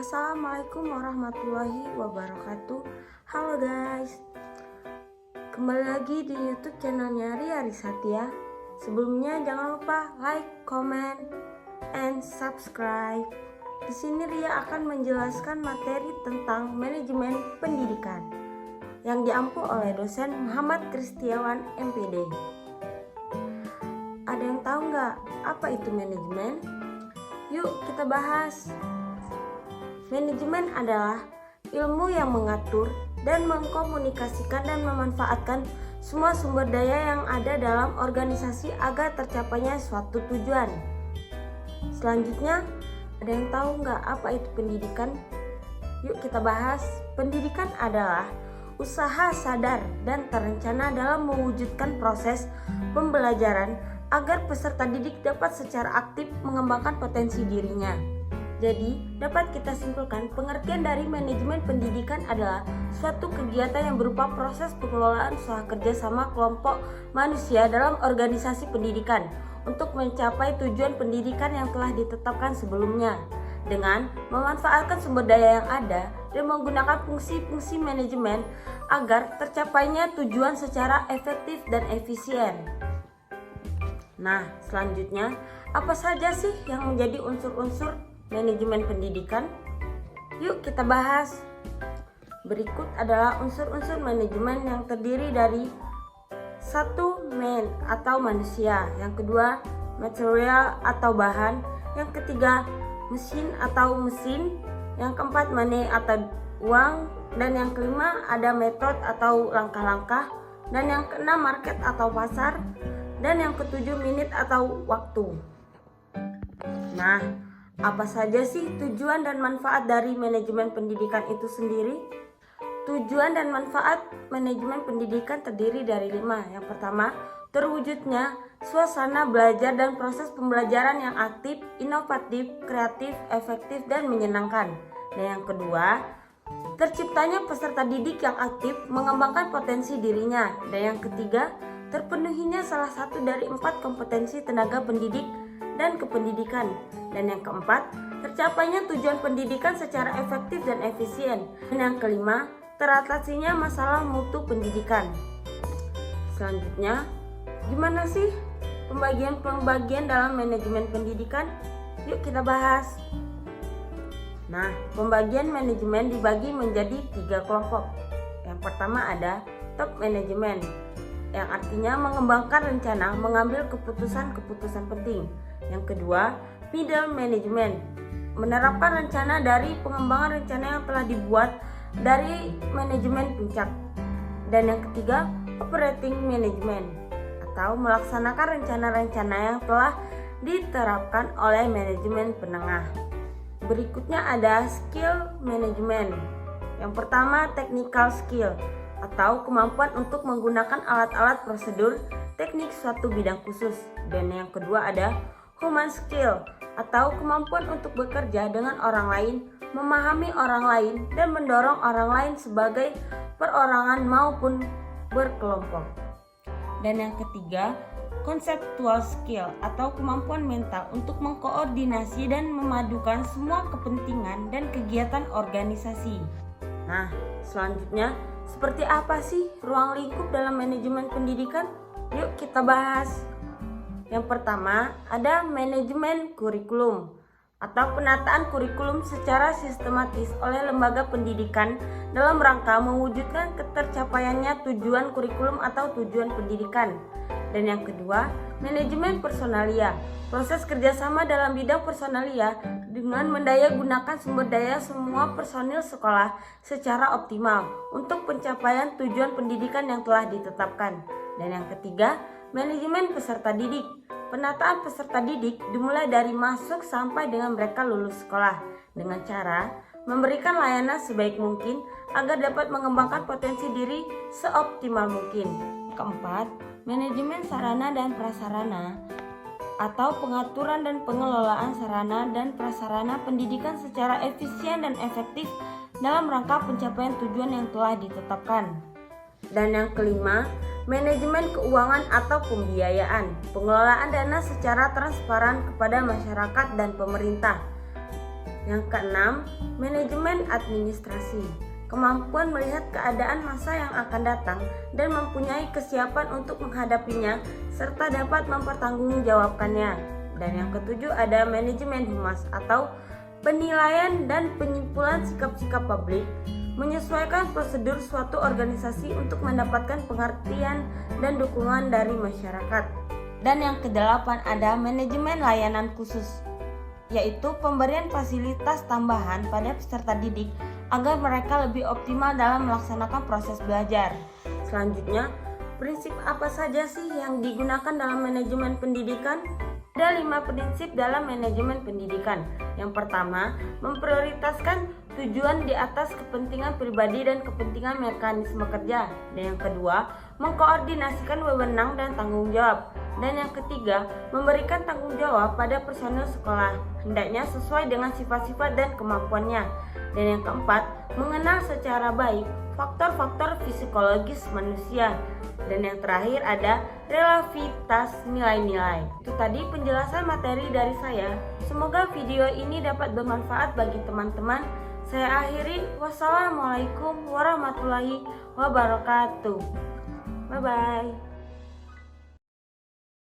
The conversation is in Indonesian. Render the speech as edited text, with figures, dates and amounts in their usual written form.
Assalamualaikum warahmatullahi wabarakatuh. Halo guys, kembali lagi di YouTube channelnya Ria Risatya. Sebelumnya jangan lupa like, comment, and subscribe. Di sini Ria akan menjelaskan materi tentang manajemen pendidikan yang diampu oleh dosen Muhammad Kristiawan MPD. Ada yang tahu nggak apa itu manajemen? Yuk kita bahas. Manajemen adalah ilmu yang mengatur dan mengkomunikasikan dan memanfaatkan semua sumber daya yang ada dalam organisasi agar tercapainya suatu tujuan. Selanjutnya, ada yang tahu nggak apa itu pendidikan? Yuk kita bahas. Pendidikan adalah usaha sadar dan terencana dalam mewujudkan proses pembelajaran agar peserta didik dapat secara aktif mengembangkan potensi dirinya. Jadi, dapat kita simpulkan pengertian dari manajemen pendidikan adalah suatu kegiatan yang berupa proses pengelolaan usaha kerjasama kelompok manusia dalam organisasi pendidikan untuk mencapai tujuan pendidikan yang telah ditetapkan sebelumnya dengan memanfaatkan sumber daya yang ada dan menggunakan fungsi-fungsi manajemen agar tercapainya tujuan secara efektif dan efisien. Nah, selanjutnya, apa saja sih yang menjadi unsur-unsur manajemen pendidikan? Yuk kita bahas. Berikut adalah unsur-unsur manajemen yang terdiri dari 1. Man atau manusia, yang kedua material atau bahan, yang ketiga mesin atau mesin, yang keempat money atau uang, dan yang kelima ada metode atau langkah-langkah, dan yang keenam market atau pasar, dan yang ketujuh minute atau waktu. Nah, apa saja sih tujuan dan manfaat dari manajemen pendidikan itu sendiri? Tujuan dan manfaat manajemen pendidikan terdiri dari 5. Yang pertama, terwujudnya suasana belajar dan proses pembelajaran yang aktif, inovatif, kreatif, efektif, dan menyenangkan. Dan yang kedua, terciptanya peserta didik yang aktif mengembangkan potensi dirinya. Dan yang ketiga, terpenuhinya salah satu dari 4 kompetensi tenaga pendidik dan kependidikan. Dan yang keempat, tercapainya tujuan pendidikan secara efektif dan efisien. Dan yang kelima, teratasinya masalah mutu pendidikan. Selanjutnya, gimana sih pembagian dalam manajemen pendidikan? Yuk kita bahas. Nah, pembagian manajemen dibagi menjadi 3 kelompok. Yang pertama ada top manajemen, yang artinya mengembangkan rencana mengambil keputusan-keputusan penting. Yang kedua, middle management, menerapkan rencana dari pengembangan rencana yang telah dibuat dari manajemen puncak. Dan yang ketiga, operating management, atau melaksanakan rencana-rencana yang telah diterapkan oleh manajemen penengah. Berikutnya ada skill management. Yang pertama, technical skill, atau kemampuan untuk menggunakan alat-alat prosedur teknik suatu bidang khusus. Dan yang kedua ada human skill, atau kemampuan untuk bekerja dengan orang lain, memahami orang lain, dan mendorong orang lain sebagai perorangan maupun berkelompok. Dan yang ketiga, conceptual skill, atau kemampuan mental untuk mengkoordinasi dan memadukan semua kepentingan dan kegiatan organisasi. Nah, selanjutnya, seperti apa sih ruang lingkup dalam manajemen pendidikan? Yuk kita bahas. Yang pertama, ada manajemen kurikulum atau penataan kurikulum secara sistematis oleh lembaga pendidikan dalam rangka mewujudkan ketercapaiannya tujuan kurikulum atau tujuan pendidikan. Dan yang kedua, manajemen personalia, proses kerjasama dalam bidang personalia dengan mendaya gunakan sumber daya semua personil sekolah secara optimal untuk pencapaian tujuan pendidikan yang telah ditetapkan. Dan yang ketiga, manajemen peserta didik. Penataan peserta didik dimulai dari masuk sampai dengan mereka lulus sekolah dengan cara memberikan layanan sebaik mungkin agar dapat mengembangkan potensi diri seoptimal mungkin. Keempat, manajemen sarana dan prasarana, atau pengaturan dan pengelolaan sarana dan prasarana pendidikan secara efisien dan efektif dalam rangka pencapaian tujuan yang telah ditetapkan. Dan yang kelima, manajemen keuangan atau pembiayaan, pengelolaan dana secara transparan kepada masyarakat dan pemerintah. Yang keenam, manajemen administrasi. Kemampuan melihat keadaan masa yang akan datang dan mempunyai kesiapan untuk menghadapinya serta dapat mempertanggungjawabkannya. Dan yang ketujuh ada manajemen humas atau penilaian dan penyimpulan sikap-sikap publik, menyesuaikan prosedur suatu organisasi untuk mendapatkan pengertian dan dukungan dari masyarakat. Dan yang kedelapan ada manajemen layanan khusus, yaitu pemberian fasilitas tambahan pada peserta didik agar mereka lebih optimal dalam melaksanakan proses belajar. Selanjutnya, prinsip apa saja sih yang digunakan dalam manajemen pendidikan? Ada 5 prinsip dalam manajemen pendidikan. Yang pertama, memprioritaskan tujuan di atas kepentingan pribadi dan kepentingan mekanisme kerja. Dan yang kedua, mengkoordinasikan wewenang dan tanggung jawab. Dan yang ketiga, memberikan tanggung jawab pada personel sekolah, hendaknya sesuai dengan sifat-sifat dan kemampuannya. Dan yang keempat, mengenal secara baik faktor-faktor psikologis manusia. Dan yang terakhir ada relativitas nilai-nilai. Itu tadi penjelasan materi dari saya. Semoga video ini dapat bermanfaat bagi teman-teman. Saya akhiri. Wassalamualaikum warahmatullahi wabarakatuh. Bye-bye.